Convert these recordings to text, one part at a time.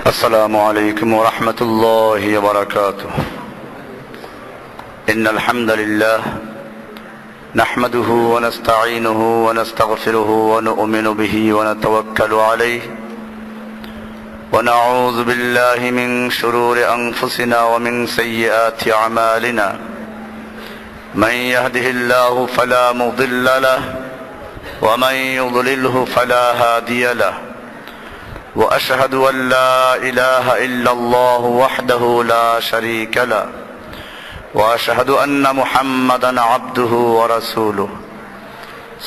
السلام عليكم ورحمة الله وبركاته. إن الحمد لله نحمده ونستعينه ونستغفره ونؤمن به ونتوكل عليه ونعوذ بالله من شرور أنفسنا ومن سيئات أعمالنا. من يهده الله فلا مضل له ومن يضلله فلا هادي له. وأشهد أن لا إله إلا الله وحده لا شريك له وأشهد أن محمدا عبده ورسوله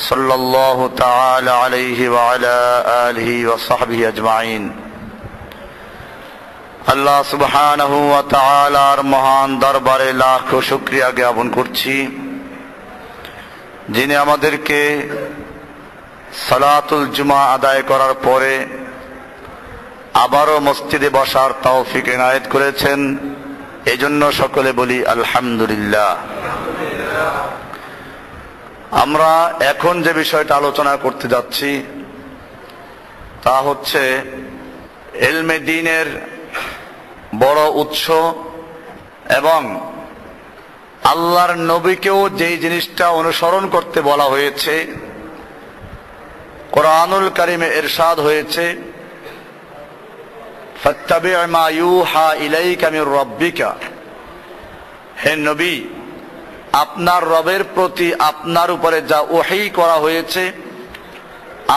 صلى الله تعالى عليه وعلى آله وصحبه أجمعين. আল্লাহ সুবহানাহু ওয়া তাআলার মহান দরবারে লাখ শুকরিয়া জ্ঞাপন করছি, যিনি আমাদেরকে সালাতুল জুমা আদায় করার পরে আবারও মসজিদে বসার তৌফিক এনায়েত করেছেন। এজন্য সকলে বলি আলহামদুলিল্লাহ। আমরা এখন যে বিষয়টা আলোচনা করতে যাচ্ছি তা হচ্ছে ইলমে দ্বীনের বড় উৎস এবং আল্লাহর নবীকেও যেই জিনিসটা অনুসরণ করতে বলা হয়েছে, কোরআনুল কারীমে ইরশাদ হয়েছে, ফাত্তাবি' মা ইউহা ইলাইকা মির রাব্বিকা। হে নবী, আপনার রবের প্রতি আপনার উপরে যা ওহী করা হয়েছে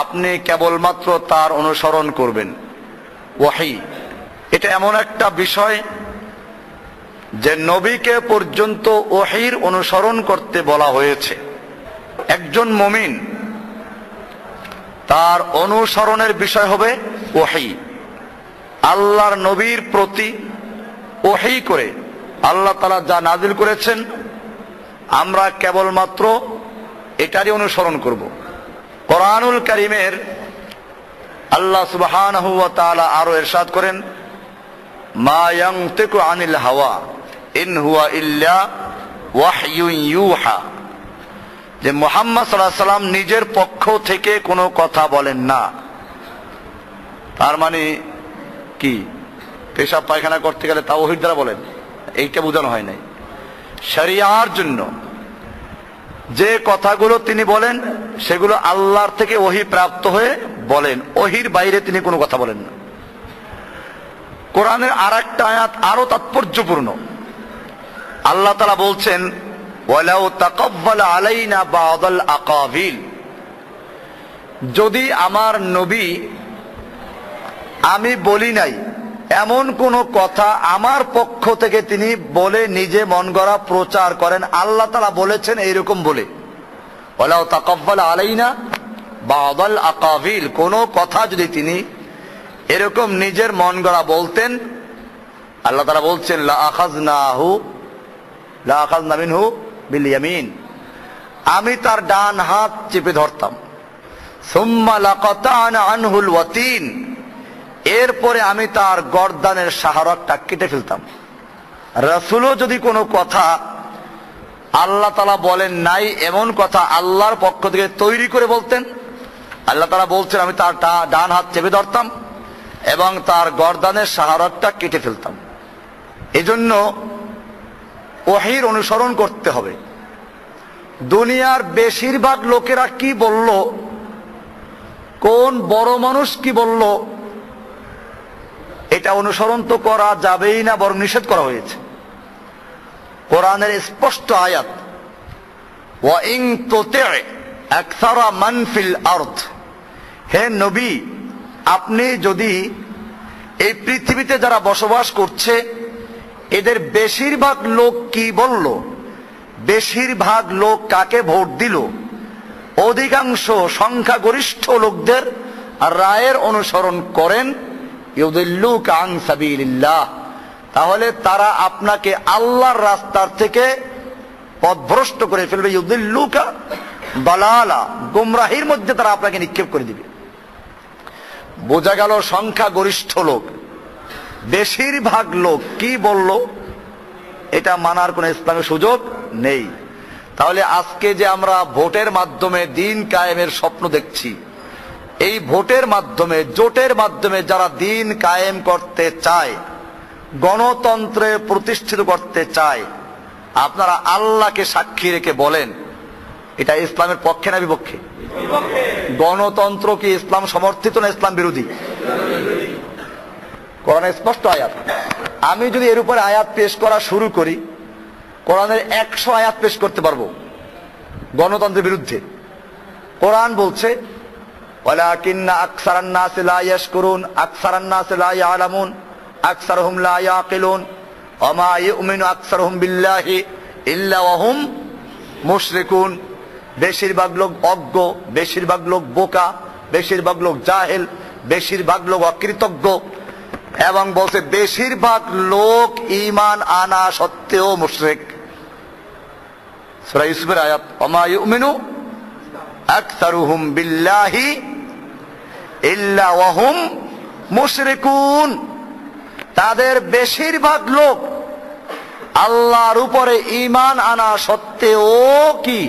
আপনি কেবলমাত্র তার অনুসরণ করবেন। ওহী এটা এমন একটা বিষয় যে নবীকে পর্যন্ত ওহীর অনুসরণ করতে বলা হয়েছে। একজন মুমিন তার অনুসরণের বিষয় হবে ওহী। আল্লাহর নবীর প্রতি ওহী করে আল্লাহ তাআলা যা নাযিল করেছেন আমরা কেবলমাত্র এটারই অনুসরণ করব। কোরআনুল কারীমের আল্লাহ সুবহানাহু ওয়া তাআলা আরো ইরশাদ করেন, মা ইয়ানতিকু আনিল হাওয়া ইন হুয়া ইল্লা ওয়াহয়ুন ইউহা, যে মুহাম্মদ সাল্লাল্লাহু আলাইহি সাল্লাম নিজের পক্ষ থেকে কোনো কথা বলেন না। তার মানে কি, পেশাব পায়খানা করতে গেলে তা ওহীর দ্বারা বলেন, এইটা বোঝানো হয় নাই। শরিয়ার জন্য যে কথাগুলো তিনি বলেন সেগুলো আল্লাহর থেকে ওহী প্রাপ্ত হয়ে বলেন, ওহীর বাইরে তিনি কোনো কথা বলেন না। কোরআনের আরেকটা আয়াত আরো তাৎপর্যপূর্ণ। আল্লাহ তাআলা বলছেন, ওয়ালাউ তাকাব্বালা আলাইনা বা'দাল আকাবিল, যদি আমার নবী আমি বলি নাই এমন কোন কথা আমার পক্ষ থেকে তিনি বলে নিজে মন গড়া প্রচার করেন, আল্লাহ তাআলা বলেছেন এইরকম বলে, ওয়ালাউ তাকাব্বালা আলাইনা বা'দাল আকাবিল, কোন কথা যদি তিনি এরকম নিজের মন গড়া বলতেন, আল্লাহ তাআলা বলছেন লা আখাযনা মিনহু বিল ইয়ামিন, আমি তার ডান হাত চেপে ধরতাম। সুম্মা লাকাতানা আনহুল ওয়াতিন, এরপরে আমি তার গর্দানের শাহরগটা কেটে ফেলতাম। রাসূলও যদি কোনো কথা আল্লাহ তাআলা বলেন নাই এমন কথা আল্লাহর পক্ষ থেকে তৈরি করে বলতেন, আল্লাহ তাআলা বলছেন আমি তার ডান হাত চেপে ধরতাম এবং তার গর্দানের শাহরগটা কেটে ফেলতাম। এজন্য ওহীর অনুসরণ করতে হবে। দুনিয়ার বেশিরভাগ লোকেরা কি বলল, কোন বড় মানুষ কি বলল, এটা অনুসরণ তো করা যাবেই না, বরং নিষেধ করা হয়েছে। কোরআনের স্পষ্ট আয়াত, ওয়া ইন তুতি' আকসারা মান ফিল আরদ, হে নবী আপনি যদি এই পৃথিবীতে যারা বসবাস করছে এদের বেশিরভাগ লোক কি বলল, বেশিরভাগ লোক কাকে ভোট দিল, অধিকাংশ সংখ্যাগরিষ্ঠ লোকদের রায়ের অনুসরণ করেন, ইউদিল্লুকা আন সাবিলিল্লাহ, তাহলে তারা আপনাকে আল্লাহর রাস্তার থেকে পথভ্রষ্ট করে ফেলবে। ইউদিল্লুকা দালালা, গোমরাহির মধ্যে তারা আপনাকে নিক্ষেপ করে দিবে। বোঝা গেল সংখ্যাগরিষ্ঠ লোক, বেশিরভাগ লোক কি বলল এটা মানার কোন ইসলামের সুযোগ নেই। তাহলে আজকে যে আমরা ভোটের মাধ্যমে দিন কায়েমের স্বপ্ন দেখছি, এই ভোটের মাধ্যমে, জোটের মাধ্যমে যারা দিন কায়েম করতে চায়, গণতন্ত্রে প্রতিষ্ঠিত করতে চায়, আপনারা আল্লাহকে সাক্ষী রেখে বলেন এটা ইসলামের পক্ষে না বিপক্ষে? গণতন্ত্র কি ইসলাম সমর্থিত না ইসলাম বিরোধী? কোরআনের স্পষ্ট আয়াত। আমি যদি এর উপরে আয়াত পেশ করা শুরু করি, কোরআনের 100 আয়াত পেশ করতে পারবো গণতন্ত্রের বিরুদ্ধে। কোরআন বলছে ওয়ালাকিন্না আকসারান নাস লা ইয়াশকুরুন, আকসারান নাস লা ইয়ালামুন, আকসারুহুম লা ইয়াকিলুন, ওয়া মা ইউমিনু আকসারুহুম বিল্লাহি ইল্লা ওয়া হুম মুশরিকুন। বেশিরভাগ লোক অজ্ঞ, বেশিরভাগ লোক বোকা, বেশিরভাগ লোক জাহেল, বেশিরভাগ লোক অকৃতজ্ঞ, এবং বলছে বেশিরভাগ লোক ঈমান আনা সত্ত্বেও মুশরিক। সূরা ইউসুফের আয়াত, ওয়া মা ইউমিনু আকসারুহুম বিল্লাহি ইল্লা ওয়া হুম মুশরিকুন। তাদের বেশিরভাগ লোক আল্লাহর উপরে ঈমান আনা সত্ত্বেও কি?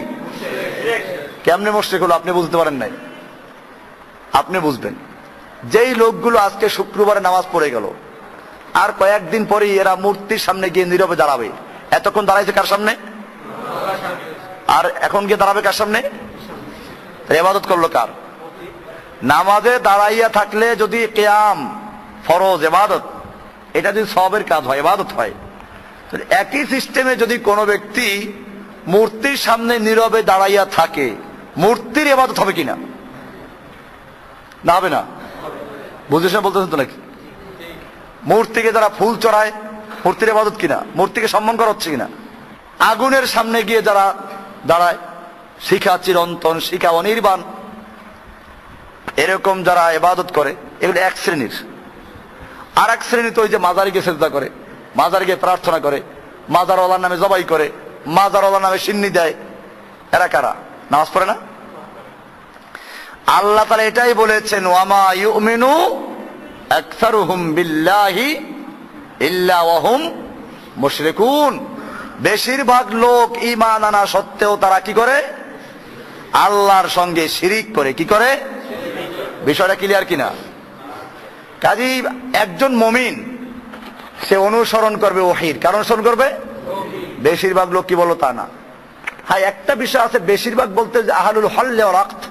কেমনে মুশরিক হলো আপনি বুঝতে পারেন নাই? আপনি বুঝবেন। যেই লোকগুলো আজকে শুক্রবারে নামাজ পড়ে গেল, আর কয়েকদিন পরেই এরা মূর্তির সামনে গিয়ে নীরবে দাঁড়াবে। এতক্ষণ দাঁড়াইছে কার সামনে? আর এখন গিয়ে দাঁড়াবে কার সামনে? ইবাদত করলো কার? নামাজে দাঁড়াইয়া থাকলে যদি কিয়াম ফরজ ইবাদত, এটা যদি সওয়াবের কাজ হয়, ইবাদত হয়, একই সিস্টেমে যদি কোনো ব্যক্তি মূর্তির সামনে নীরবে দাঁড়াইয়া থাকে, মূর্তির ইবাদত হবে কিনা? না হবে না? বুঝেছেন বলতেছেন তো নাকি? মূর্তিকে যারা ফুল চড়ায়, মূর্তির ইবাদত কিনা? মূর্তিকে সম্মান করা হচ্ছে কিনা? আগুনের সামনে গিয়ে যারা দাঁড়ায়, শিখা চিরন্তন, শিখা অনির্বাণ, এরকম যারা ইবাদত করে, এগুলো এক শ্রেণীর। আর এক শ্রেণী তো ওই যে মাজারিকে সেজদা করে, মাজারিকে প্রার্থনা করে, মাজারওয়ালার নামে জবাই করে, মাজারওয়ালার নামে সিন্নি দেয়। এরা কারা? নামাজ পড়ে না? আল্লাহ তাআলা এটাই বলেছেন, ওয়া মা ইউমিনু আকসারুহুম বিল্লাহি ইল্লা ওয়া হুম মুশরিকুন। বেশিরভাগ লোক ঈমান আনা সত্ত্বেও তারা কি করে? আল্লাহর সঙ্গে শিরিক করে। কি করে? বিষয়টা ক্লিয়ার কিনা? কাজী একজন মুমিন সে অনুসরণ করবে ওহীর। কারণ অনুসরণ করবে? বেশিরভাগ লোক কি বলো তা না। হ্যাঁ, একটা বিষয় আছে, বেশিরভাগ বলতে যে আহলুল হল্লে ওয়াল আকদ,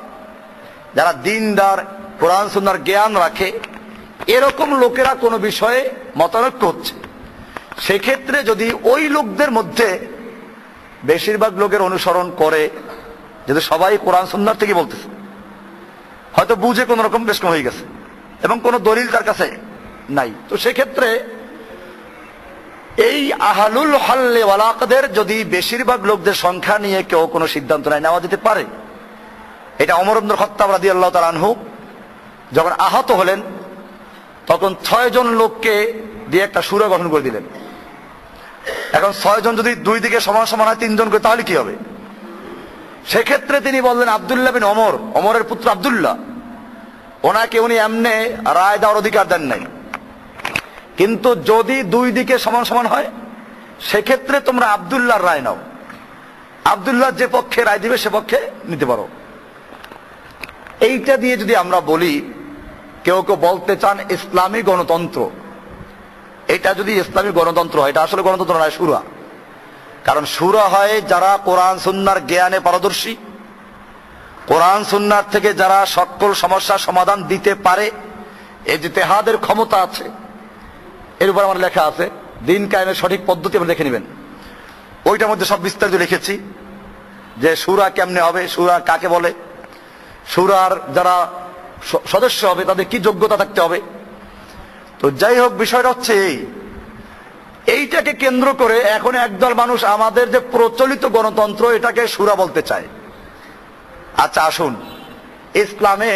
যারা দিনদার, কোরআন সুন্নাহর জ্ঞান রাখে, এরকম লোকেরা কোনো বিষয়ে মতানৈক্য হচ্ছে, সেক্ষেত্রে যদি ওই লোকদের মধ্যে বেশিরভাগ লোকের অনুসরণ করে, যদি সবাই কোরআন সুন্নাহর থেকে বলতেছে, হয়তো বুঝে কোন রকম বেশ কম হয়ে গেছে এবং কোন দলিল তার কাছে নাই, তো সেক্ষেত্রে এই আহলুল হল্লে ওয়াল আকদের যদি বেশিরভাগ লোকদের সংখ্যা নিয়ে কেউ কোনো সিদ্ধান্ত নেওয়া যেতে পারে। এটা ওমর ইবনে খাত্তাব রাদিয়াল্লাহু তাআলা আনহু যখন আহত হলেন, তখন 6 জন লোককে দিয়ে একটা সূরা গঠন করে দিলেন। এখন 6 জন যদি দুই দিকে সমান সমান হয়, 3 জন করে, তাহলে কি হবে? সেক্ষেত্রে তিনি বললেন আব্দুল্লাহ বিন ওমর, ওমরের পুত্র আব্দুল্লাহ, ওনাকে উনি এমনে রায় দেওয়ার অধিকার দেন নাই, কিন্তু যদি দুই দিকে সমান সমান হয়, সেক্ষেত্রে তোমরা আব্দুল্লাহর রায় নাও, আব্দুল্লাহ যে পক্ষে রায় দিবে সে পক্ষে নিতে পারো। এইটা দিয়ে যদি আমরা বলি, কেউ কেউ বলতে চান ইসলামী গণতন্ত্র, এটা যদি ইসলামী গণতন্ত্র হয়, এটা আসলে গণতন্ত্র নয়, শুরা। কারণ শুরা হয় যারা কোরআন সুন্নাহর জ্ঞানে পারদর্শী, কোরআন সুন্নাহর থেকে যারা সকল সমস্যার সমাধান দিতে পারে, ইজতিহাদের ক্ষমতা আছে। এর উপর আমার লেখা আছে, দিন কায়েমের সঠিক পদ্ধতি আপনি দেখে নেবেন, ওইটার মধ্যে সব বিস্তারিত লিখেছি, যে শুরা কেমনে হবে, শুরা কাকে বলে, শুরার যারা সদস্য হবে তাদের কি যোগ্যতা থাকতে হবে। তো যাই হোক, বিষয়টা হচ্ছে এইটাকে কেন্দ্র করে এখন একদল মানুষ আমাদের যে প্রচলিত গণতন্ত্র, এটাকে শুরা বলতে চায়। আচ্ছা আসুন, ইসলামে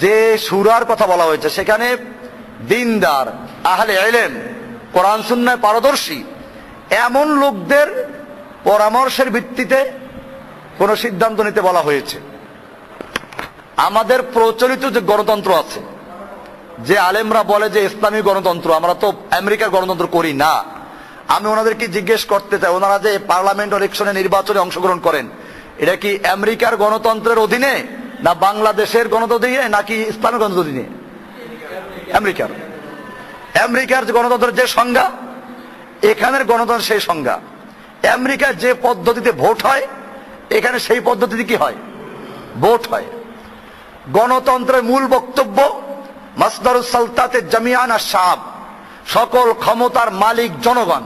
যে শুরার কথা বলা হয়েছে, সেখানে দিনদার, আহলে ইলম, কোরআন সুন্নাহয় পারদর্শী এমন লোকদের পরামর্শের ভিত্তিতে কোন সিদ্ধান্ত নিতে বলা হয়েছে। আমাদের প্রচলিত যে গণতন্ত্র আছে, যে আলেমরা বলে যে ইসলামী গণতন্ত্র, আমরা তো আমেরিকার গণতন্ত্র করি না। আমি ওনাদেরকে জিজ্ঞেস করতে চাই, ওনারা যে পার্লামেন্ট ইলেকশনে, নির্বাচনে অংশগ্রহণ করেন, এটা কি আমেরিকার গণতন্ত্রের অধীনে না বাংলাদেশের গণতন্ত্র নিয়ে নাকি ইসলামের গণতন্ত্র নিয়ে? আমেরিকার। আমেরিকার যে গণতন্ত্রের যে সংজ্ঞা, এখানের গণতন্ত্র সেই সংজ্ঞা। আমেরিকার যে পদ্ধতিতে ভোট হয়, এখানে সেই পদ্ধতিতে কি হয়? ভোট হয়। গণতন্ত্রের মূল বক্তব্য মাসদারুস সালতাতে জামিয়ান আশ-শাব, সকল ক্ষমতার মালিক জনগণ।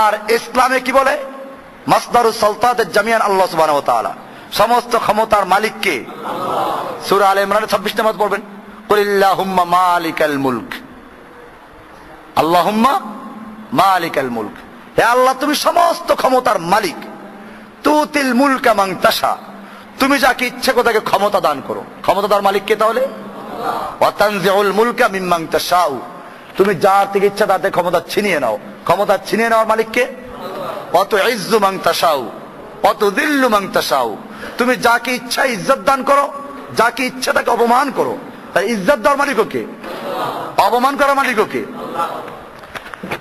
আর ইসলামে কি বলে? মাসদারুস সালতাতে জামিয়ান আল্লাহ সুবহানাহু ওয়া তাআলা, সমস্ত ক্ষমতার মালিক কে? সূরা আলে ইমরানের 26 নম্বর পড়বেন, কুলিল্লাহুম্মা মালিকাল মুলক, আল্লাহুম্মা মালিকাল মুলক, হে আল্লাহ তুমি সমস্ত ক্ষমতার মালিক। তুতিল মুলকা মান তাশা, তুমি যাকে ইচ্ছে তাকে ক্ষমতা দান করো। ক্ষমতাদার মালিক কে তাহলে? ওয়া তানজিউল মুলকা মিম্মান তাশাউ, তুমি যার থেকে ইচ্ছা তাতে ক্ষমতা ছিনিয়ে নাও। ক্ষমতা ছিনিয়ে নেওয়ার মালিক কে? ওয়া তুইজ্জু মান তাশাউ ওয়া তুযিল্লু মান তাশাউ, তুমি যাকে ইচ্ছা ইজ্জত দান করো, যাকে ইচ্ছা তাকে অপমান করো। তাই ইজ্জত দেওয়ার মালিক কে? অপমান করার মালিক কে?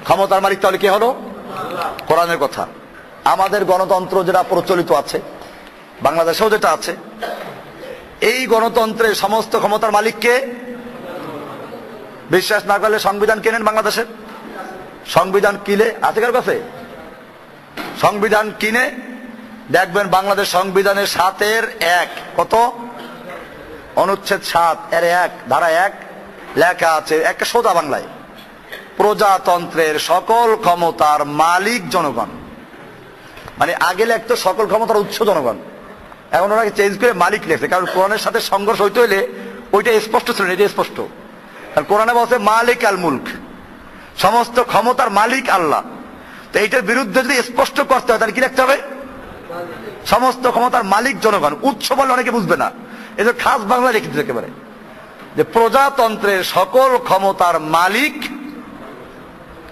ক্ষমতার মালিক তাহলে কে হলো? কোরআনের কথা। আমাদের গণতন্ত্র যেটা প্রচলিত আছে, বাংলাদেশেও যেটা আছে, এই গণতন্ত্রের সমস্ত ক্ষমতার মালিক কে? বিশ্বাস না করলে সংবিধান কেনেন বাংলাদেশের। সংবিধান কিনে আছে কার কাছে? সংবিধান কিনে দেখবেন বাংলাদেশ সংবিধানের 7-1 কত? অনুচ্ছেদ 7-1 ধারা 1 লেখা আছে একটা সোজা বাংলায়, প্রজাতন্ত্রের সকল ক্ষমতার মালিক জনগণ। মানে আগে লেখতো সকল ক্ষমতার উৎস জনগণ, এখন ওনাকে চেঞ্জ করে মালিক লেখছে, কারণ কোরআনের সাথে সংঘর্ষ হইতে হইলে ওইটা স্পষ্ট ছিল না, এটা স্পষ্ট। কারণ কোরআনে বলছে মালিক আল মুলক, সমস্ত ক্ষমতার মালিক আল্লাহ। তো এইটার বিরুদ্ধে যদি স্পষ্ট করতে হয় তাহলে কি লিখতে হবে? সমস্ত ক্ষমতার মালিক জনগণ। উৎস বলে অনেকে বুঝবে না, এই যে খাস বাংলা লিখে দিতে একেবারে, যে প্রজাতন্ত্রের সকল ক্ষমতার মালিক।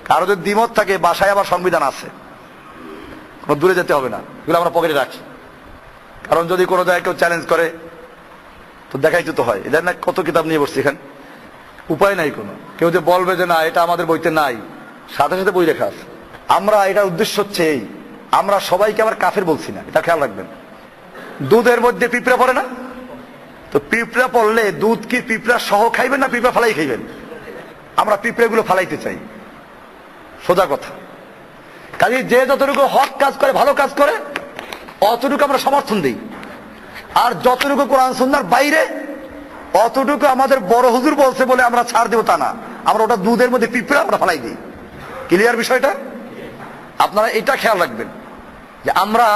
কারো যদি দ্বিমত থাকে, বাসায় আবার সংবিধান আছে, কোনো দূরে যেতে হবে না, এগুলো আমরা পকেটে রাখি। কারণ যদি কোনো জায়গায় কেউ চ্যালেঞ্জ করে তো দেখাইতে তো হয়। এদের না কত কিতাব নিয়ে বসছি এখানে, উপায় নাই কোনো। কেউ যে বলবে যে না এটা আমাদের বইতে নাই, সাথে সাথে বই লেখা আছে। আমরা এটার উদ্দেশ্য হচ্ছে এই, আমরা সবাইকে আবার কাফের বলছি না, এটা খেয়াল রাখবেন। দুধের মধ্যে পিঁপড়া পড়ে না, তো পিঁপড়া পড়লে দুধ কি পিঁপড়া সহ খাইবেন না পিঁপড়া ফালাই খাইবেন? আমরা পিঁপড়েগুলো ফালাইতে চাই, সোজা কথা। কাজে যে যতটুকু হক কাজ করে, ভালো কাজ করে, অতটুকু আমরা সমর্থন দিই। আর যতটুকু কোরআন সুন্নাহর বাইরে, অতটুকু আমাদের বড় হুজুর বলছে বলে আমরা ছাড় দেব তা না, আমরা ওটা দুধের মধ্যে পিঁপড়া আমরা ফালাই দিই। ক্লিয়ার বিষয়টা? আপনারা এটা খেয়াল রাখবেন যে আমরা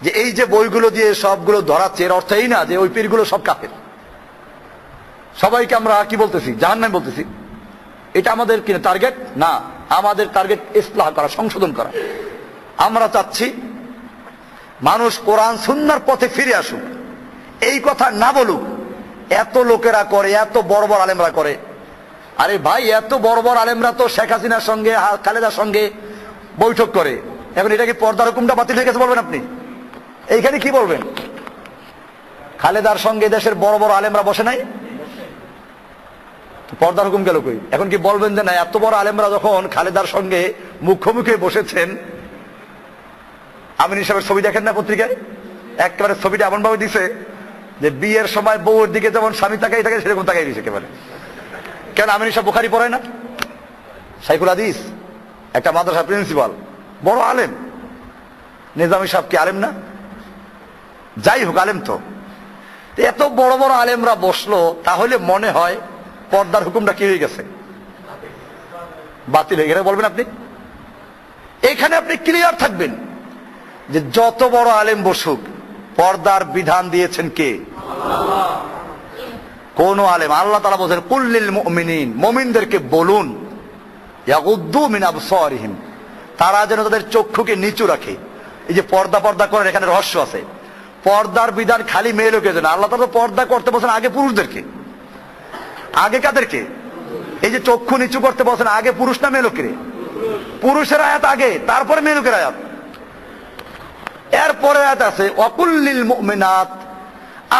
যে এই যে বইগুলো দিয়ে সবগুলো ধরাচ্ছে, এর অর্থ এই না যে ওই পীরগুলো সব কাফের, সবাইকে আমরা কি বলতেছি? জাহান্নামী বলতেছি। এটা আমাদের কি টার্গেট না, আমাদের টার্গেট ইসলাহ করা, সংশোধন করা। আমরা চাচ্ছি মানুষ কোরআন সুন্নাহর পথে ফিরে আসুক, এই কথা না বলুক। এত লোকেরা করে, এত বড় বড় আলেমরা করে। আরে ভাই, এত বড় বড় আলেমরা তো শেখ হাসিনার সঙ্গে, খালেদার সঙ্গে বৈঠক করে। এখন এটা কি পর্দার হুকুমটা বাতিল হয়ে গেছে বলবেন আপনি? এইখানে কি বলবেন? খালেদার সঙ্গে দেশের বড় বড় আলেমরা বসে নাই, পর্দার হুকুম গেল কই? এখন কি বলবেন যে না, এত বড় আলেমরা যখন খালেদার সঙ্গে মুখোমুখি বসেছেন, আমিন সাহেবের ছবি দেখেন না পত্রিকায়? একেবারে ছবিটা এমন ভাবে দিছে যে বিয়ের সময় বউর দিকে যেমন স্বামী তাকাই থাকে সেরকম তাকাই দিছে একেবারে। কেন আমিন সাহেব বুখারী পড়ায় না? শাইখুল হাদিস, একটা মাদ্রাসা প্রিন্সিপাল, বড় আলেম। নিজামী সাহেব কি আলেম না? যাই হোক, আলেম তো। এত বড় বড় আলেমরা বসলো, তাহলে মনে হয় পর্দার হুকুমটা কি হয়ে গেছে? বাতিল হয়ে গেছে বলবেন আপনি? এখানে আপনি ক্লিয়ার থাকবেন যে যত বড় আলেম বসুক, পর্দার বিধান দিয়েছেন কে? কোন আলেম? আল্লাহ তাআলা বলেন কুল্লিল মুমিনিন, মুমিনদেরকে বলুন ইয়াগুদ্দু মিন আবসারিহিম, তারা যেন তাদের চক্ষুকে নিচু রাখে। এই যে পর্দা পর্দা করেন, এখানে রহস্য আছে। পর্দার বিধান খালি মেয়ে লোকের জন্য। আল্লাহ তাআলা পর্দা করতে বলছেন আগে পুরুষদেরকে। আগে কাদেরকে? এই যে চক্ষু নিচু করতে বলছেন আগে পুরুষ না মেয়ে লোকের? পুরুষের আয়াত আগে, তারপরে মেয়ে লোকের আয়াত। এরপরে আয়াত আছে ওয়াকুল্লিল মুমিনাত,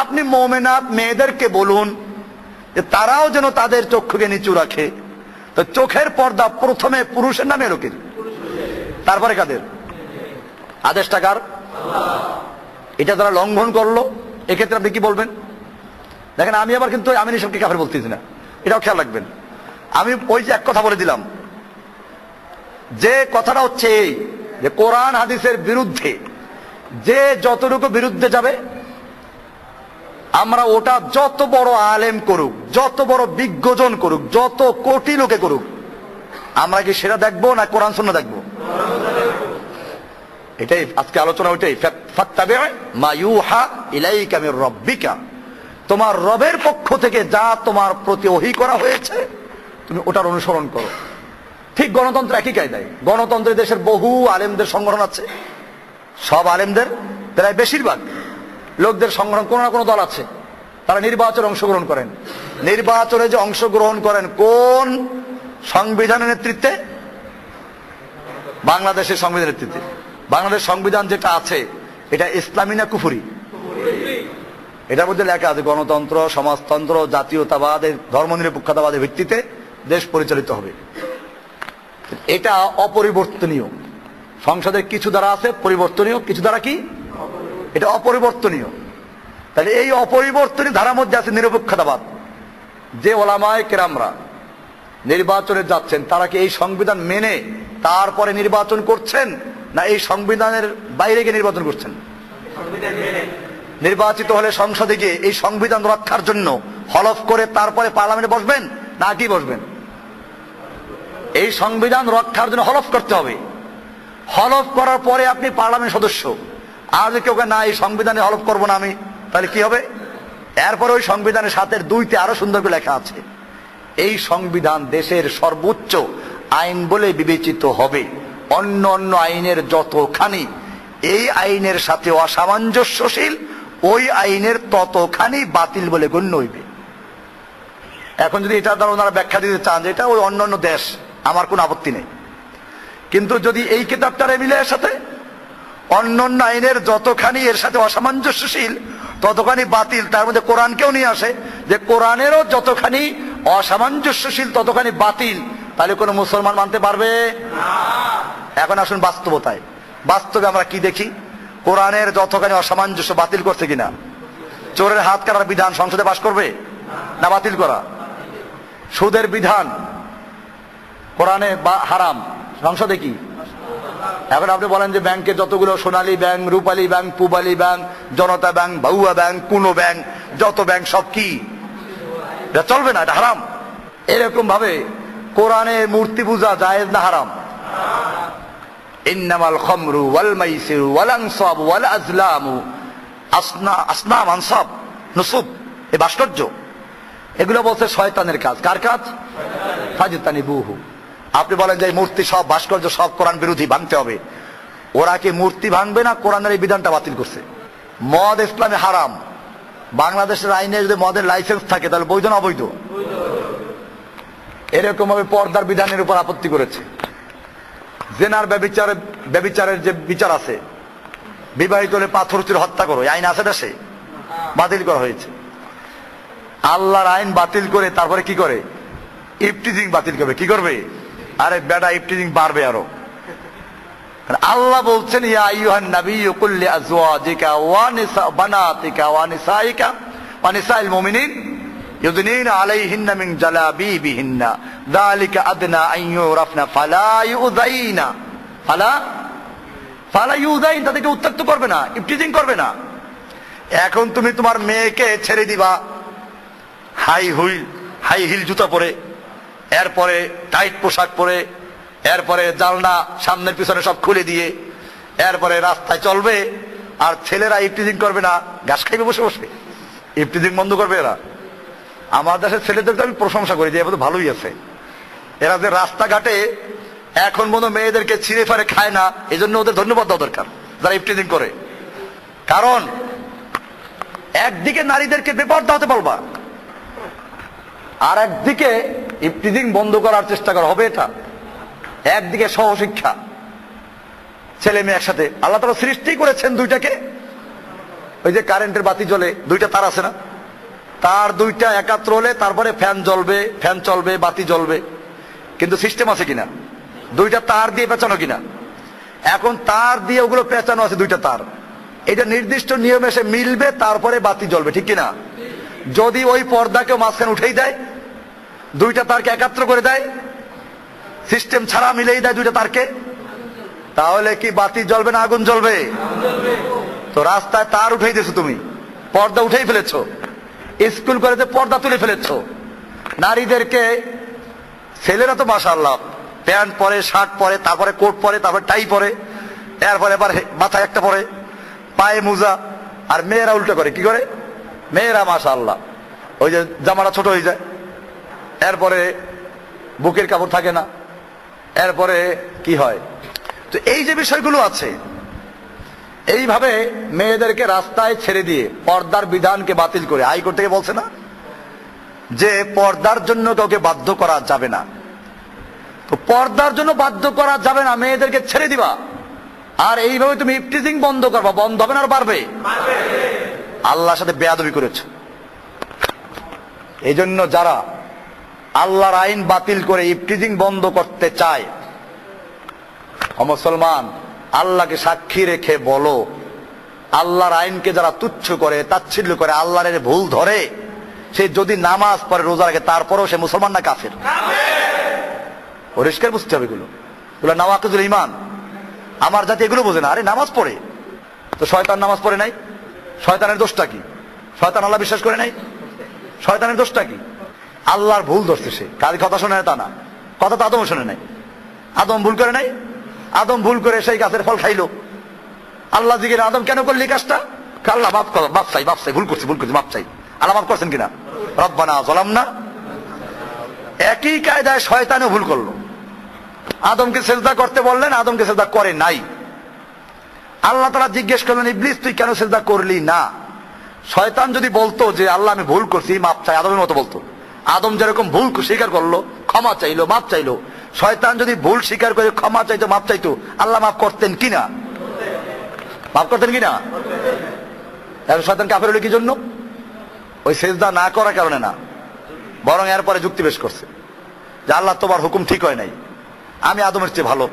আপনি মুমিনাত মেয়েদেরকে বলুন যে তারাও যেন তাদের চক্ষুকে নিচু রাখে। তো চোখের পর্দা প্রথমে পুরুষের না মেয়ে লোকের? তারপরে কাদের? আদেশটা কার? এটা যারা লঙ্ঘন করলো এক্ষেত্রে আপনি কি বলবেন? দেখেন, আমি আবার কিন্তু আমি সবকে কাফের বলতেছি না, এটাও খেয়াল রাখবেন। আমি ওই যে এক কথা বলে দিলাম, যে কথাটা হচ্ছে এই যে কোরআন হাদিসের বিরুদ্ধে যে যতটুকু বিরুদ্ধে যাবে, আমরা ওটা যত বড় আলেম করুক, যত বড় বিজ্ঞজন করুক, যত কোটি লোকে করুক, আমরা কি সেটা দেখবো না কোরআন সুন্নাহ দেখবো? এটাই আজকে আলোচনা। ওইটাই ফাত্তাবি মা ইউহা ইলাইকা মির রাব্বিকা, তোমার রবের পক্ষ থেকে যা তোমার প্রতি ওহী করা হয়েছে তুমি ওটার অনুসরণ করো। ঠিক গণতন্ত্র একই কায়দায়। গণতন্ত্রের দেশের বহু আলেমদের সংগঠন আছে, সব আলেমদের প্রায় বেশিরভাগ লোকদের সংগঠন কোনো না কোনো দল আছে, তারা নির্বাচনে অংশগ্রহণ করেন। নির্বাচনে যে অংশগ্রহণ করেন কোন সংবিধানের নেতৃত্বে? বাংলাদেশের সংবিধানের নেতৃত্বে। বাংলাদেশ সংবিধান যেটা আছে এটা ইসলামী না কুফরি? এটার মধ্যে লেখা আছে গণতন্ত্র, সমাজতন্ত্র, জাতীয়তাবাদের, ধর্মনিরপেক্ষতাবাদের ভিত্তিতে দেশ পরিচালিত হবে। এটা অপরিবর্তনীয়। সংসদের কিছু ধারা আছে পরিবর্তনীয়, কিছু ধারা কি এটা অপরিবর্তনীয়। তাহলে এই অপরিবর্তনীয় ধারার মধ্যে আছে নিরপেক্ষতাবাদ। যে ওলামায়ে কেরামরা নির্বাচনে যাচ্ছেন তারা কি এই সংবিধান মেনে তারপরে নির্বাচন করছেন, না এই সংবিধানের বাইরে গিয়ে নির্বাচন করছেন? নির্বাচিত হলে সংসদে গিয়ে এই সংবিধান রক্ষার জন্য হলফ করে তারপরে পার্লামেন্টে বসবেন, না কি বসবেন? এই সংবিধান রক্ষার জন্য হলফ করতে হবে। হলফ করার পরে আপনি পার্লামেন্ট সদস্য। আর যদি কেউ না এই সংবিধানে হলফ করবো না আমি, তাহলে কি হবে? এরপরে ওই সংবিধানের সাথে 2তে আরো সুন্দর করে লেখা আছে, এই সংবিধান দেশের সর্বোচ্চ আইন বলে বিবেচিত হবে। অন্য অন্য আইনের যতখানি এই আইনের সাথে অসামঞ্জস্যশীল, ওই আইনের ততখানি বাতিল বলে গণ্য হইবে। এখন যদি এটা দ্বারা ওনারা ব্যাখ্যা দিতে চান যে এটা ওই অন্য অন্য দেশ, আমার কোনো আপত্তি নেই। কিন্তু যদি এই কিতাবটারে মিলে এর সাথে অন্য অন্য আইনের যতখানি এর সাথে অসামঞ্জস্যশীল ততখানি বাতিল, তার মধ্যে কোরআনকেও নিয়ে আসে যে কোরআনেরও যতখানি অসামঞ্জস্যশীল ততখানি বাতিল, তাহলে কোনো মুসলমান মানতে পারবে না। এখন আসুন বাস্তবতায়। বাস্তবে আমরা কি দেখি? কোরআনের যতখানি অসামঞ্জস্য বাতিল করছে কিনা? চোরের হাত কাটার বিধান সংসদে পাশ করবে না বাতিল করা? সুদের বিধান কোরআনে হারাম, সংসদে কি? এখন আপনি বলেন যে ব্যাংকে যতগুলো সোনালী ব্যাংক, রূপালী ব্যাংক, পূবালী ব্যাংক, জনতা ব্যাংক, বাউয়া ব্যাংক, কোনো ব্যাংক, যত ব্যাংক সব কি? এটা চলবে না, এটা হারাম। এরকম ভাবে কোরআনে মূর্তি পূজা জায়েজ না হারাম? ইন্নামাল খামরু ওয়াল মাইসিরু ওয়াল আনসাব ওয়াল আজলামু আসনাম আনসাব নুসুব, এই ভাস্কর্য, এগুলো বলছে শয়তানের কাজ। কার কাজ? ফাজতানিবুহু। আপনি বলেন যে মূর্তি সব ভাস্কর্য সব কোরআন বিরোধী, ভাঙতে হবে। ওরা কি মূর্তি ভাঙবে না কোরআনের এই বিধানটা বাতিল করছে? মদ ইসলামে হারাম। বাংলাদেশের আইনে যদি মদের লাইসেন্স থাকে তাহলে বৈধ না অবৈধ? এরকম ভাবে পর্দার বিধানের উপর আপত্তি করেছে। জেনার ব্যভিচারের যে বিচার আছে, বিবাহিত হলে পাথর ছুঁড়ে হত্যা করো, আইন আছে দেশে? বাতিল করা হয়েছে। আল্লাহর আইন বাতিল করে তারপরে কি করে? ইফতিজিং বাতিল করবে। কি করবে? আরে বেটা, ইফতিজিং বাড়বে আরো। আল্লাহ বলছেন ইয়া আইয়ুহান নাবিয়্যু কুল লিআজওয়াজিকা ওয়া বানাতিকা ওয়া নিসাইকা ওয়া নিসাইল মুমিনিন ইউদনিনা আলাইহিন্না মিন জালাবিবিহিন্না যালিকা আদনা আন ইউরাফনা ফালা ইউযাইনা ফালা ইউযাইন, তাদেরকে উত্ত্যক্ত করবে না, ইফতিজিং করবে না। এখন তুমি তোমার মেয়েকে ছেড়ে দিবা হাই হিল জুতা পরে, এরপরে টাইট পোশাক পরে, এরপরে জানলা সামনের পিছনে সব খুলে দিয়ে এরপরে রাস্তায় চলবে, আর ছেলেরা ইফতিজিং করবে না, ঘাস খাইবে বসে বসে, ইফতিজিং বন্ধ করবে এরা। আমার দেশের ছেলেদের তো আমি প্রশংসা করি যে এবার তো ভালোই আছে। এরা যে রাস্তাঘাটে এখন পর্যন্ত মেয়েদেরকে ছিঁড়ে ফাড়ে খায় না, এই জন্য ওদের ধন্যবাদ দেওয়া দরকার যারা ইফতিজিং করে। কারণ একদিকে নারীদেরকে বেপরদা হতে বলবা, আর একদিকে ইফতিজিং বন্ধ করার চেষ্টা করা হবে। এটা একদিকে সহশিক্ষা, ছেলে মেয়ে একসাথে। আল্লাহ তাআলা সৃষ্টি করেছেন দুইটাকে, ওই যে কারেন্টের বাতি জ্বলে, দুইটা তার আছে না, তার দুইটা একাত্র হলে তারপরে ফ্যান জ্বলবে, ফ্যান চলবে, বাতি জ্বলবে। কিন্তু সিস্টেম আছে কিনা? দুইটা তার দিয়ে পেঁচানো কিনা? এখন তার দিয়ে ওগুলো পেঁচানো আছে, দুইটা তার, এটা নির্দিষ্ট নিয়মে এসে মিলবে, তারপরে বাতি জ্বলবে, ঠিক কিনা? যদি ওই পর্দাকে মাঝখানে উঠেই দেয়, দুইটা তারকে একাত্র করে দেয়, সিস্টেম ছাড়া মিলেই দেয় দুইটা তারকে, তাহলে কি বাতি জ্বলবে না আগুন জ্বলবে? তো রাস্তায় তার উঠেই দিয়েছো তুমি, পর্দা উঠেই ফেলেছো, স্কুল কলেজে পর্দা তুলে ফেলেছো, নারীদেরকে, ছেলেরা তো মাশাআল্লাহ প্যান্ট পরে, শার্ট পরে, তারপরে কোট পরে, তারপরে টাই পরে, এরপরে এবার মাথায় একটা পরে, পায়ে মোজা, আর মেয়েরা উল্টো করে, কি করে? মেয়েরা মাশাআল্লাহ ওই যে জামাটা ছোট হয়ে যায়, এরপরে বুকের কাপড় থাকে না, এরপরে কি হয়? তো এই যে বিষয়গুলো আছে, এইভাবে মেয়েদেরকে রাস্তায় ছেড়ে দিয়ে পর্দার বিধানকে বাতিল করে হাইকোর্ট থেকে বলছে না যে পর্দার জন্য কাউকে বাধ্য করা যাবে না। তো পর্দার জন্য বাধ্য করা যাবে না, মেয়েদেরকে ছেড়ে দিবা, আর এইভাবে তুমি ইফটিজিং বন্ধ করবা, বন্ধ হবে না আর বাড়বে? আল্লাহর সাথে বেয়াদবি করেছ। এই জন্য যারা আল্লাহর আইন বাতিল করে ইফটিজিং বন্ধ করতে চায়, মুসলমান আল্লাহকে সাক্ষী রেখে বলো, আল্লাহর আইনকে যারা তুচ্ছ করে, তাচ্ছিল্য করে, আল্লাহর ভুল ধরে, সে যদি নামাজ পড়ে, রোজা রাখে, তারপরেও সে মুসলমান না কাফের? পরিষ্কার বুঝতে হবে এগুলো, এগুলো নাওয়াকিজুল ঈমান। আমার জাতি এগুলো বোঝে না। আরে নামাজ পড়ে তো শয়তান নামাজ পড়ে নাই, শয়তানের দোষটা কি? শয়তান আল্লাহ বিশ্বাস করে নাই, শয়তানের দোষটা কি? আল্লাহর ভুল ধরছে সে, কার কথা শোনে না তা না, কথা তো আদমও শোনে নাই। আদম ভুল করে নাই, আদম ভুল করে সেই গাছের ফল খাইলো। আল্লাহ জিজ্ঞেস, আদম কেন করলি কাজটা? আল্লাহ মাফ করো, মাফ চাই, মাফ চাই, ভুল করছি, ভুল করছি, মাফ চাই। আল্লাহ মাফ করছেন কিনা? রব্বানা যালামনা। একই কায়দায় শয়তানও ভুল করলো, আদমকে সেজদা করতে বললেন, আদমকে সেজদা করে নাই। আল্লাহ তাআলা জিজ্ঞেস করলেন, ইবলিস তুই কেন সেজদা করলি না? শয়তান যদি বলতো যে আল্লাহ আমি ভুল করছি, মাপ চাই, আদমের মতো বলতো। আদম যেরকম ভুল স্বীকার করলো, ক্ষমা চাইলো, মাপ চাইলো, শয়তান যদি ভুল স্বীকার করে ক্ষমা চাইতো, মাপ চাইতো, আল্লাহ মাফ করতেন কিনা? মাফ করতেন কিনা? শয়তান কাফের হলো কি জন্য? ওই সেজদা না করার কারণে না, বরং এরপরে যুক্তি পেশ করছে যে আল্লাহ তোমার হুকুম ঠিক হয় নাই, আমি আদমের চেয়ে ভালো,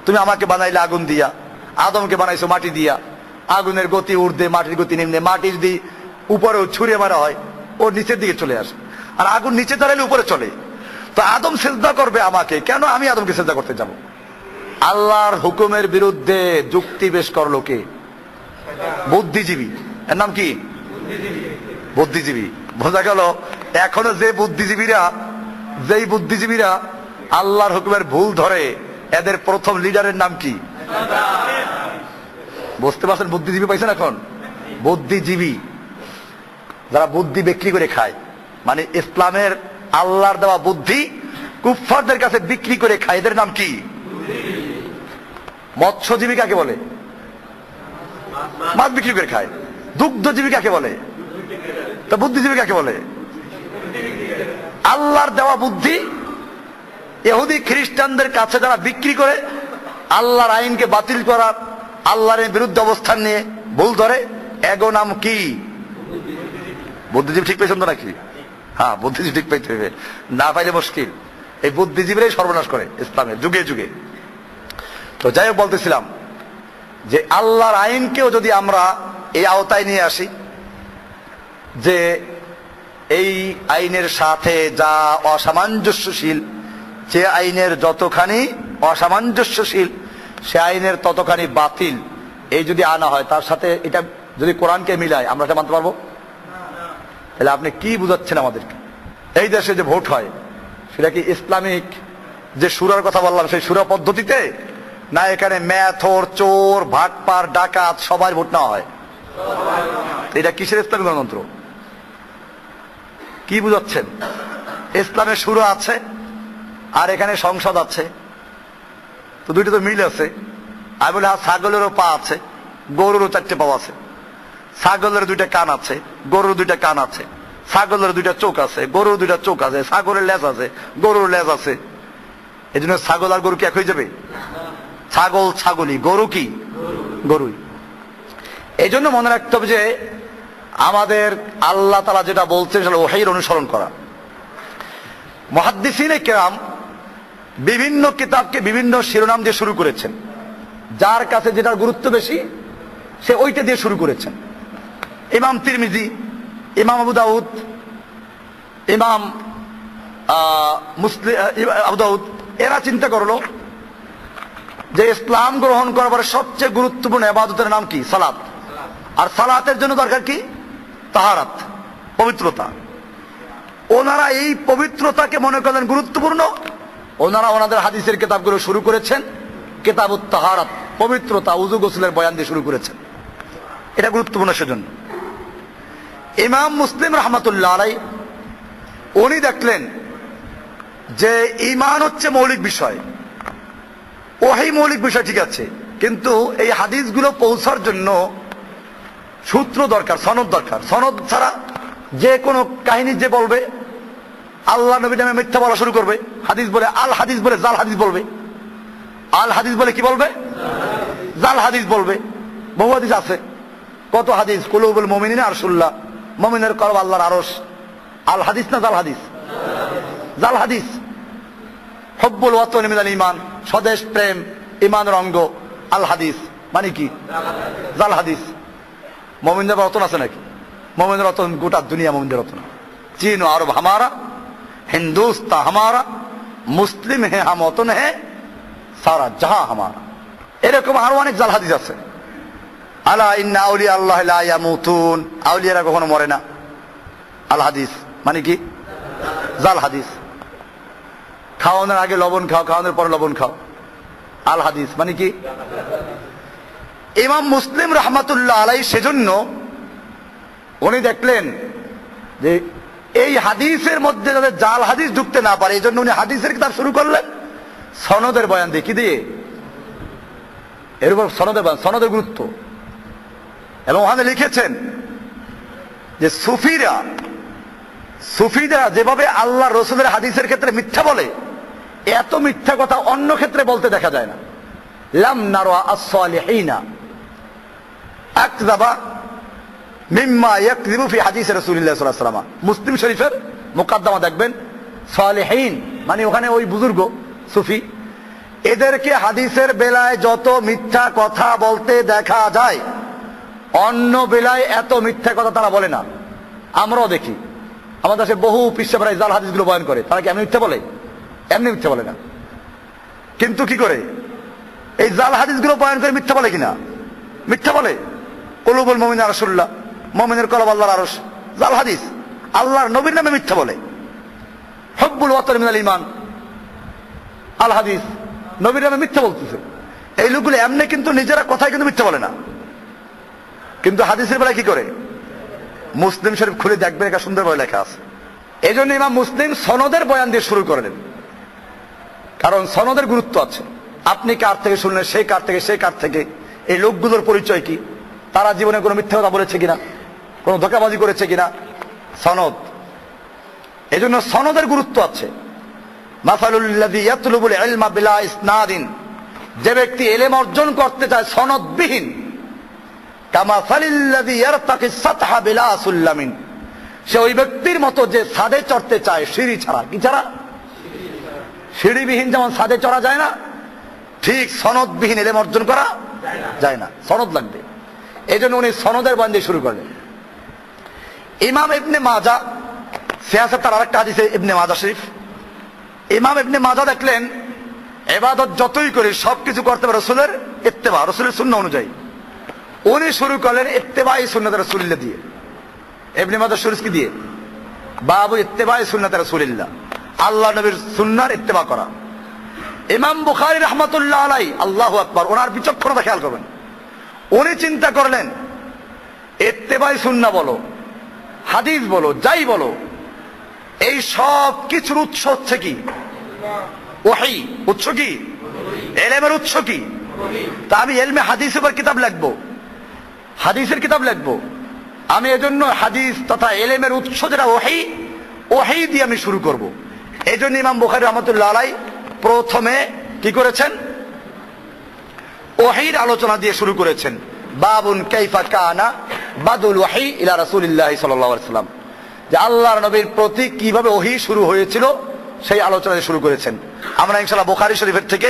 তুমি আমাকে বানাইলে আগুন দিয়া, আদমকে বানাইছো মাটি দিয়া, আগুনের গতি ঊর্ধ্বে, মাটির গতি নিম্নে, মাটি যদি উপরেও ছুঁড়ে মারা হয় ও নিচের দিকে চলে আসে, আর আগুন নিচে দাঁড়াইলে উপরে চলে। তো আদম সেজদা করবে আমাকে, কেন আমি আদমকে সেজদা করতে যাব? আল্লাহর হুকুমের বিরুদ্ধে যুক্তি পেশ করলো কে? বুদ্ধিজীবী। এর নাম কি? বুদ্ধিজীবী। বোঝা গেল এখনো যেই বুদ্ধিজীবীরা আল্লাহর হুকুমের ভুল ধরে, এদের প্রথম লিডারের নাম কি? বুঝতে পারছেন? বুদ্ধিজীবী পাইছেন এখন? বুদ্ধিজীবী যারা বুদ্ধি বিক্রি করে খায়, মানে ইসলামের আল্লাহর দেওয়া বুদ্ধি কুফফারদের কাছে বিক্রি করে খায়, এদের নাম কি? মৎস্যজীবী কাকে বলে? মাছ বিক্রি করে খায়। দুগ্ধজীবী কাকে বলে? তো বুদ্ধিজীবী কাকে বলে? আল্লাহর দেওয়া বুদ্ধি ইহুদি খ্রিস্টানদের কাছে যারা বিক্রি করে, আল্লাহর আইনকে বাতিল করার, আল্লাহর বিরুদ্ধে অবস্থান নিয়ে ভুল ধরে, এগো নাম কি? বুদ্ধিজীবী। ঠিক পেয়েছেন তো নাকি? হ্যাঁ, বুদ্ধিজীবী ঠিক পাইতে হবে, না পাইলে মুশকিল। এই বুদ্ধিজীবীরাই সর্বনাশ করে ইসলামের যুগে যুগে। তো যাই হোক, বলতেছিলাম যে আল্লাহর আইনকেও যদি আমরা এই আওতায় নিয়ে আসি, যে এই আইনের সাথে যা অসামঞ্জস্যশীল, যে আইনের যতখানি অসামঞ্জস্যশীল, সে আইনের ততখানি বাতিল, এই যদি আনা হয়, তার সাথে এটা যদি কোরআনকে মিলায়, আমরা এটা মানতে পারবো? তাহলে আপনি কি বুঝাচ্ছেন আমাদেরকে? এই দেশে যে ভোট হয়, সেটা কি ইসলামিক যে সুরার কথা বললাম সেই সুরা পদ্ধতিতে, না এখানে মেথর, চোর, ভাটপার, ডাকাত সবার ভোট নেওয়া হয়? এটা কিসের ইসলামিক গণতন্ত্র? কি বুঝাচ্ছেন? ইসলামের সুরা আছে আর এখানে সংসদ আছে, তো দুইটা তো মিল আছে। আমি বলি, ছাগলেরও পা আছে, গরুরও 4টে পা আছে। ছাগলের 2টা কান আছে, গরুর 2টা কান আছে। ছাগলের 2টা চোখ আছে, গরুর 2টা চোখ আছে। ছাগলের লেজ আছে, গরুর লেজ আছে। এই জন্য ছাগল আর গরু কি এক হয়ে যাবে? ছাগল ছাগলই, গরু কি গরুই। এই জন্য মনে রাখতে হবে যে আমাদের আল্লাহ তাআলা যেটা বলছেন সেটা ওহীর অনুসরণ করা। মুহাদ্দিসিনে কেরাম বিভিন্ন কিতাবকে বিভিন্ন শিরোনাম দিয়ে শুরু করেছেন, যার কাছে যেটার গুরুত্ব বেশি সে ওইটা দিয়ে শুরু করেছেন। ইমাম তিরমিজি, ইমাম আবু দাউদ, ইমাম মুসলিম, আবু দাউদ, এরা চিন্তা করলো যে ইসলাম গ্রহণ করার পরে সবচেয়ে গুরুত্বপূর্ণ ইবাদতের নাম কি? সালাত। আর সালাতের জন্য দরকার কি? তাহারাত, পবিত্রতা। ওনারা এই পবিত্রতাকে মনে করেন গুরুত্বপূর্ণ। ওনারা ওনাদের হাদিসের কিতাবগুলো শুরু করেছেন কিতাবুত তাহারাত, পবিত্রতা, উযু গোসলের বয়ান দিয়ে শুরু করেছেন। এটা গুরুত্বপূর্ণ সেজন্য। ইমাম মুসলিম রাহমাতুল্লাহ আলাইহি উনি দেখলেন যে ঈমান হচ্ছে মৌলিক বিষয়, ওহী মৌলিক বিষয়, ঠিক আছে, কিন্তু এই হাদিসগুলো পৌঁছার জন্য সূত্র দরকার, সনদ দরকার। সনদ ছাড়া যে কোনো কাহিনী যে বলবে, আল্লাহ নবী নামে মিথ্যা বলা শুরু করবে, হাদিস বলে আল হাদিস বলে জাল হাদিস বলবে। আল হাদিস বলে কি বলবে? জাল হাদিস বলবে। বহু হাদিস আছে, কত হাদিস, কুলুবুল মুমিনিনা আরশুল্লাহ, মুমিনের কলব আল্লাহর আরশ। আল হাদিস না জাল হাদিস? জাল হাদিস। হুব্বুল ওয়াতনি মিনাল ঈমান, স্বদেশ প্রেম ঈমানের অঙ্গ। আল হাদিস মানে কি? জাল হাদিস। মুমিনদের রতন আছে নাকি? মুমিনের রতন গোটা দুনিয়া মুমিনদের রতন। চীন ও আরব হামারা, হিন্দুস্তান হামারা, মুসলিম হে হাম ওতন হে, সারা জাহা হামারা। এরকম আরো অনেক জাল হাদিস আছে। আলা ইন্না আউলিয়া আল্লাহ লা ইয়ামুতুন, আউলিয়ারা কখনো মরে না। আল হাদিস মানে কি? জাল হাদিস। খাওয়ানোর আগে লবণ খাও, খাওয়ানোর পরে লবণ খাও। আল হাদিস মানে কি? ইমাম মুসলিম রাহমাতুল্লাহ আলাইহি সেজন্য উনি দেখলেন যে এই হাদিসের মধ্যে যাতে জাল হাদিস ঢুকতে না পারে, এই জন্য উনি হাদিসের কিতাব শুরু করলেন সনদের বয়ান দিয়ে। কি দিয়ে? এর উপর সনদের বয়ান, সনদের গুরুত্ব। এবং ওখানে লিখেছেন যে সুফিরা যেভাবে আল্লাহ রসুলের হাদিসের ক্ষেত্রে মিথ্যা বলে, এত মিথ্যা কথা অন্য ক্ষেত্রে বলতে দেখা যায় না। লাম নারা আস-সালিহিনা আকযাবা মিম্মা ইয়াকযিবু ফি হাদিস রাসূলুল্লাহ সাল্লাল্লাহু আলাইহি ওয়াসাল্লাম। মুসলিম শরীফের মুকাদ্দমা দেখবেন, সালিহিন মানে ওখানে ওই বুজুর্গ সুফি, এদেরকে হাদিসের বেলায় যত মিথ্যা কথা বলতে দেখা যায়, অন্য বেলায় এত মিথ্যা কথা তারা বলে না। আমরাও দেখি আমাদের দেশে বহু পিসেরা জাল হাদিসগুলো বয়ান করে, তারা কি এমনি মিথ্যা বলে? এমনি মিথ্যা বলে না। কিন্তু কি করে এই জাল হাদিসগুলো বয়ান করে মিথ্যা বলে কিনা? মিথ্যা বলে। কুলুবুল মুমিনিনা রাসূলুল্লাহ, মুমিনের কলব আল্লাহর আরশ, জাল হাদিস। আল্লাহর নবীর নামে মিথ্যা বলে। হুব্বুল ওয়াতনি মিনাল ঈমান, আল হাদিস, নবীর নামে মিথ্যা বলতেছে। এই লোকগুলো এমনি কিন্তু নিজেরা কথায় কিন্তু মিথ্যা বলে না, কিন্তু হাদিসের বেলায় কি করে? মুসলিম শরীফ খুলে দেখবেন, একটা সুন্দরভাবে লেখা আছে। এই জন্য ইমাম মুসলিম সনদের বয়ান দিয়ে শুরু করলেন, কারণ সনদের গুরুত্ব আছে। আপনি কার থেকে শুনলেন, সেই কার থেকে, সেই কার থেকে, এই লোকগুলোর পরিচয় কি, তারা জীবনে কোনো মিথ্যা কথা বলেছে কিনা, কোনো ধোঁকাবাজি করেছে কিনা, সনদ। এই জন্য সনদের গুরুত্ব আছে। মাসালুল্লাযী ইয়াতলুবুল ইলমা বিলা ইসনাদিন, যে ব্যক্তি ইলম অর্জন করতে চায় সনদবিহীন, কামাসালিল্লাযী ইয়ারতাকিস সাতহা বিলা সুল্লামিন, সে ওই ব্যক্তির মতো যে ছাদে চড়তে চায় সিঁড়ি ছাড়া। কি ছাড়া? সিঁড়িবিহীন যেমন ছাদে চড়া যায় না, ঠিক সনদবিহীন ইলম অর্জন করা যায় না, সনদ লাগবে। এই জন্য উনি সনদের বয়ান দিয়ে শুরু করলেন। ইমাম ইবনে মাজা, সিয়াসত তার আরেকটা হাদিসে ইবনে মাজা শরীফ, ইমাম ইবনে মাজা দেখলেন ইবাদত যতই করি সবকিছু করতে হবে রাসূলের ইত্তেবা, রাসূলের সুন্নাহ অনুযায়ী। উনি শুরু করলেন ইত্তেবাই সুন্নাত রাসূলিল্লাহ দিয়ে। ইবনে মাজা শরীফ কি দিয়ে? বাবু ইত্তেবাই সুন্নাত রাসূলিল্লাহ, আল্লাহ নবীর সুন্নাহর ইত্তেবা করা। ইমাম বুখারী রাহমাতুল্লাহ আলাইহি, আল্লাহু আকবার, ওনার বিচক্ষণতা খেয়াল করবেন। উনি চিন্তা করলেন ইত্তেবাই সুন্নাহ বলো, হাদিস বলো, যাই বলো, এই সব কিছুর উৎস হচ্ছে কি? ওহী। উৎস কি? ইলমের উৎস কি? তা আমি ইলমে হাদিসের উপর কিতাব লিখবো, হাদিসের কিতাব লিখবো। আমি এজন্য হাদিস তথা ইলমের উৎস যেটা ওহী, ওহী দিয়ে আমি শুরু করব। এই জন্য ইমাম বুখারী রাহমাতুল্লাহ আলাইহি প্রথমে কি করেছেন? ওহীর আলোচনা দিয়ে শুরু করেছেন। বাবুন কাইফা কানা বাদুল ওহী ইলা রাসূলিল্লাহ সাল্লাল্লাহু আলাইহি ওয়াসাল্লাম, যে আল্লাহর নবীর প্রতি কিভাবে ওহী শুরু হয়েছিল সেই আলোচনা দিয়ে শুরু করেছেন। আমরা ইনশাআল্লাহ বুখারী শরীফের থেকে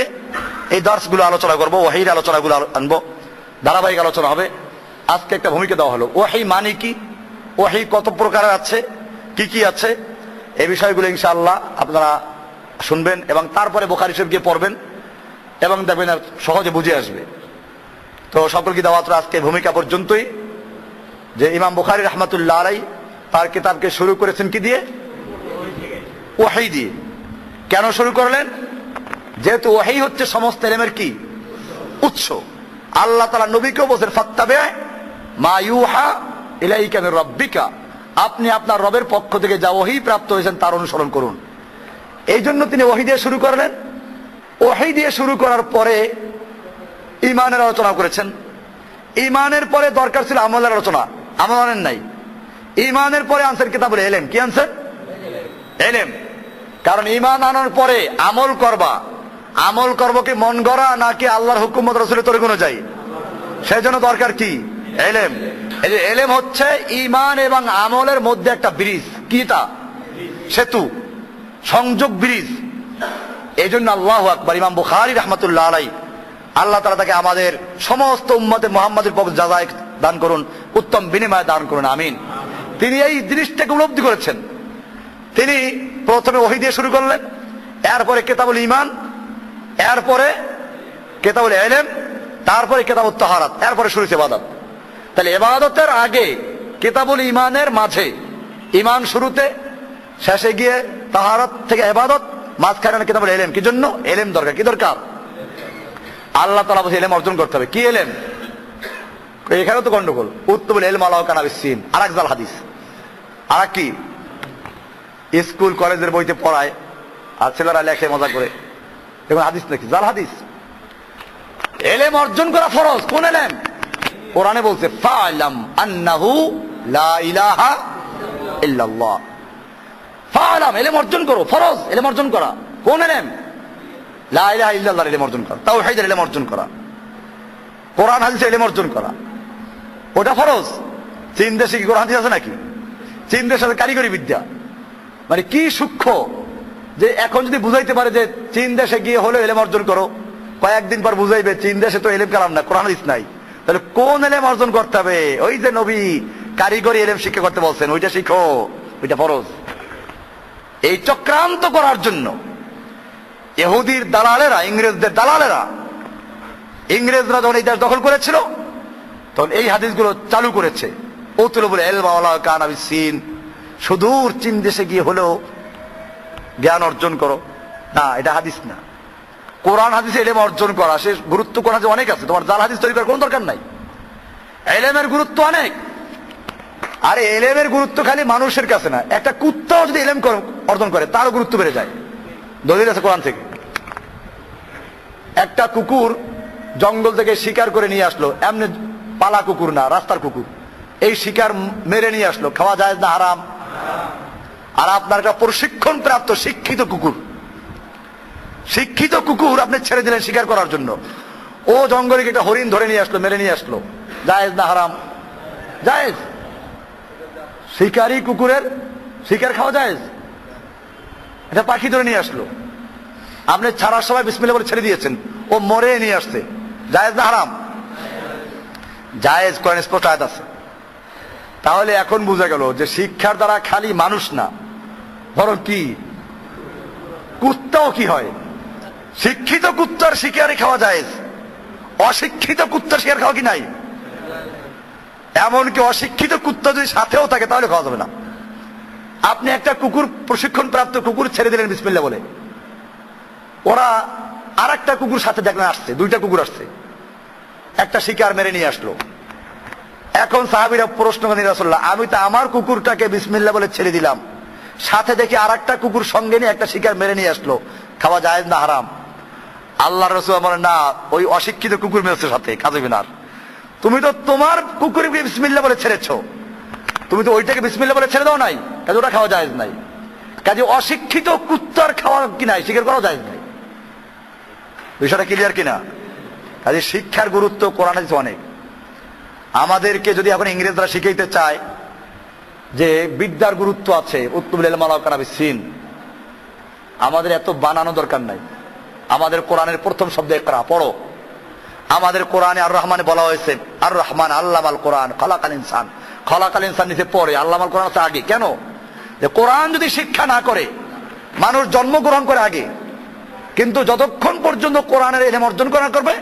এই দর্শগুলো আলোচনা করব, ওহীর আলোচনাগুলো আনবো, ধারাবাহিক আলোচনা হবে। আজকে একটা ভূমিকা দেওয়া হলো। ওহী মানে কি, ওহী কত প্রকার আছে, কি কি আছে, এই বিষয়গুলো ইনশাআল্লাহ আপনারা শুনবেন এবং তারপরে বুখারী শরীফ গিয়ে পড়বেন এবং দেখবেন আর সহজে বুঝে আসবে। তো সকলকে দাওয়াত আজকে ভূমিকা পর্যন্তই, যে ইমাম বুখারী রাহমাতুল্লাহ আলাইহি তার কিতাবকে শুরু করেছেন কি দিয়ে? ওহী দিয়ে। কেন শুরু করলেন? যেহেতু ওহী হচ্ছে সমস্ত ইলমের কি উৎস। আল্লাহ তাআলা নবীকেও বলেন ফাত্তাবি মা ইউহা ইলাইকা মির রাব্বিকা, আপনি আপনার রবের পক্ষ থেকে যা ওহী প্রাপ্ত হয়েছেন তার অনুসরণ করুন। এই জন্য তিনি ওহী দিয়ে শুরু করলেন। ওহী দিয়ে শুরু করার পরে ঈমানের আলোচনা করেছেন। ঈমানের পরে দরকার ছিল আমলের আলোচনা, আমল আনেন নাই। ঈমানের পরে আনসার কিতাবুল ইলম, কি আনসার? ইলম। কারণ ঈমান আনার পরে আমল করবা, আমল করবো কি মন গড়া নাকি আল্লাহর হুকুম মত রাসূলের তরিকা অনুযায়ী, সেই জন্য দরকার কি? ইলম। এই যে ইলম হচ্ছে ঈমান এবং আমলের মধ্যে একটা ব্রিজ, কিটা সেতু, সংযোগ ব্রিজ। এই জন্য আল্লাহু আকবার, ইমাম বুখারী রাহমাতুল্লাহ আলাইহি আল্লাহ তাআলা তাকে আমাদের সমস্ত উম্মতে মুহাম্মাদের পক্ষে জাযায়ে দান করুন, উত্তম বিনিময় দান করুন, আমিন। তিনি এই জিনিসটাকে উপলব্ধি করেছেন। তিনি প্রথমে ওহী দিয়ে শুরু করলেন, এরপরে কিতাবুল ঈমান, এরপরে কিতাবুল ইলম, তারপরে কিতাবুত তাহারাত, এরপরে শুরু হয়েছে ইবাদত। তাহলে ইবাদতের আগে কিতাবুল ঈমানের মাঝে ঈমান শুরুতে, শেষে গিয়ে তাহারাত থেকে ইবাদত, মাঝখানে কিতাবুল ইলম। কি জন্য? ইলম দরকার। কি দরকার? আল্লাহ তাআলা বলেন ইলম অর্জন করতে হবে। কি ইলম? এখানে তো গন্ডগোল। উত্তবুল ইলম আলা কানা বিসিন, আরেক জাল হাদিস। আর কি স্কুল কলেজের বইতে পড়ায় আর ছেলেরা লেখে মজা করে, এবং হাদিস নাকি জাল হাদিস। ইলম অর্জন করা ফরজ। কোন ইলম? কোরআনে বলছে ফা'লাম আন্নাহু লা ইলাহা ইল্লাল্লাহ। ফা'লাম, ইলম অর্জন করো, ফরজ ইলম অর্জন করা। কোন ইলম? লা ইলাহা ইল্লাল্লাহর ইলম অর্জন করা, তাওহীদের ইলম অর্জন করা, কোরআন হাদিসের ইলম অর্জন করা, ওটা ফরজ। চীন দেশে কি কোরআন হাদিস আছে নাকি? চীন দেশের কারিগরি বিদ্যা মানে কি সূক্ষ্ম, যে এখন যদি বুঝাইতে পারে যে চীন দেশে গিয়ে হলে ইলম অর্জন করো, কয়েকদিন পর বুঝাইবে চীন দেশে তো ইলম কালাম না, কোরআন হাদিস নাই। তাহলে কোন ইলম অর্জন করতে হবে? ওই যে নবী কারিগরি ইলম শিক্ষা করতে বলছেন, ওইটা শিখো, ওইটা ফরজ। এই চক্রান্ত করার জন্য ইহুদির দালালেরা, ইংরেজদের দালালেরা, ইংরেজরা যখন এই দেশ দখল করেছিল তখন এই হাদিসগুলো চালু করেছে। উতলুবুল ইলম আলা কানা বিসিন, সুদূর চীন দেশে গিয়ে হলেও জ্ঞান অর্জন করো। না, এটা হাদিস না। কোরআন হাদিসে ইলম অর্জন করা, সে গুরুত্ব কোরআন হাদিসে অনেক আছে, তোমার জাল হাদিস তৈরি করার কোনো দরকার নাই। ইলমের গুরুত্ব অনেক। আরে ইলমের গুরুত্ব খালি মানুষের কাছে না, একটা কুত্তাও যদি ইলম অর্জন করে তারও গুরুত্ব বেড়ে যায়। দলিল আছে কোরআন থেকে। একটা কুকুর জঙ্গল থেকে শিকার করে নিয়ে আসলো, এমনি পালা কুকুর না, রাস্তার কুকুর। এই শিকার মেরে নিয়ে আসলো, খাওয়া যায় না, হারাম। আর আপনার একটা প্রশিক্ষণ প্রাপ্ত শিক্ষিত কুকুর, শিক্ষিত কুকুর আপনি ছেড়ে দিলেন শিকার করার জন্য, ও জঙ্গলে একটা হরিণ ধরে নিয়ে আসলো, মেরে নিয়ে আসলো, জায়েজ না হারাম? জায়েজ। শিকারী কুকুরের শিকার খাওয়া জায়েজ। এটা পাখি ধরে নিয়ে আসলো, আপনি ছাড়ার সময় বিসমিল্লাহ বলে ছেড়ে দিয়েছেন, ও মরে নিয়ে আসছে, জায়েজ না হারাম? জায়েজ, কোরআন স্পষ্ট আয়াত আছে। তাহলে এখন বোঝা গেল যে শিক্ষার দ্বারা খালি মানুষ না, বরং কি কুত্তাও কি হয়। শিক্ষিত কুত্তার শিকারে খাওয়া জায়েজ, অশিক্ষিত কুত্তার শিকার খাওয়া কি নাই? এমনকি অশিক্ষিত কুত্তা যদি সাথেও থাকে তাহলে খাওয়া যাবে না। আপনি একটা কুকুর, প্রশিক্ষণ প্রাপ্ত কুকুর ছেড়ে দিলেন বিসমিল্লাহ বলে, ওরা আর একটা কুকুর সাথে দেখলেন আসছে, দুইটা কুকুর আসছে, একটা শিকার মেরে নিয়ে আসলো। এখন সাহাবীরা প্রশ্ন করেন, রাসূলুল্লাহ আমি তো আমার কুকুরটাকে বিসমিল্লাহ বলে ছেড়ে দিলাম, সাথে দেখি আর একটা কুকুর সঙ্গে নিয়ে একটা শিকার মেরে নিয়ে আসলো, খাওয়া জায়েজ না হারাম? আল্লাহ রাসূল বলেন না, ওই অশিক্ষিত কুকুর মেরেছে সাথে, খাওয়া না। তুমি তো তোমার কুকুরকে বিসমিল্লাহ বলে ছেড়েছো, তুমি তো ওইটাকে বিসমিল্লাহ বলে ছেড়ে দাও নাই, কাজে ওটা খাওয়া জায়েজ নাই। কাজে অশিক্ষিত কুত্তার খাওয়া কি নাই, শিকার করাও জায়েজ নাই। বিষয়টা ক্লিয়ার কিনা? কাজে শিক্ষার গুরুত্ব কোরআন হাদিসে অনেক। আমাদেরকে যদি এখন ইংরেজরা শিখাইতে চায় যে বিদ্যার গুরুত্ব আছে, উত্তুবুল ইলম আলা কানা বিসিন, আমাদের এত বানানো দরকার নাই। আমাদের কোরআনের প্রথম শব্দ ইকরা, পড়ো। আমাদের কোরআনে আর রহমানে বলা হয়েছে আর রহমান আল্লামাল কোরআন খালাকাল ইনসান, খালাকাল ইনসান নিচে পড়ে, আল্লামাল কোরআন আছে আগে। কেন? যে কোরআন যদি শিক্ষা না করে, মানুষ জন্মগ্রহণ করে আগে, কিন্তু যতক্ষণ পর্যন্ত কোরআনের ইলম অর্জন করা করবে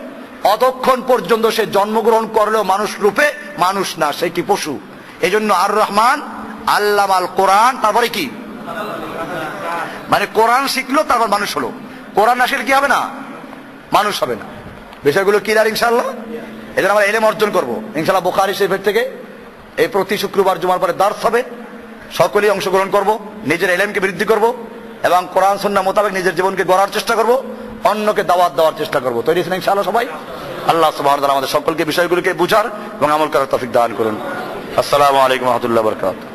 অতক্ষণ পর্যন্ত সে জন্মগ্রহণ করলেও মানুষ রূপে মানুষ না, সে কি পশু। এই জন্য আর রহমান আল্লামাল কোরআন, তারপরে কি মানে কোরআন শিখলো তারপর মানুষ হলো, কোরআন না শিখলে কি হবে না, মানুষ হবে না। বিষয়গুলো ক্লিয়ার ইনশাআল্লাহ। এই জন্য আমরা ইলম অর্জন করবো ইনশাআল্লাহ। বুখারী শরীফের থেকে এই প্রতি শুক্রবার জুমার পরে দার্স হবে, সকলেই অংশগ্রহণ করব, নিজের ইলমকে বৃদ্ধি করব এবং কোরআন সুন্নাহ মোতাবেক নিজের জীবনকে গড়ার চেষ্টা করব, অন্যকে দাওয়াত দেওয়ার চেষ্টা করব। তৈরি আছেন ইনশাআল্লাহ সবাই? আল্লাহ সুবহানাহু ওয়া তাআলা আমাদের সকলকে বিষয়গুলোকে বুঝার এবং আমল করার তৌফিক দান করুন। আসসালামু আলাইকুম ওয়া রাহমাতুল্লাহি ওয়া বারাকাতুহু।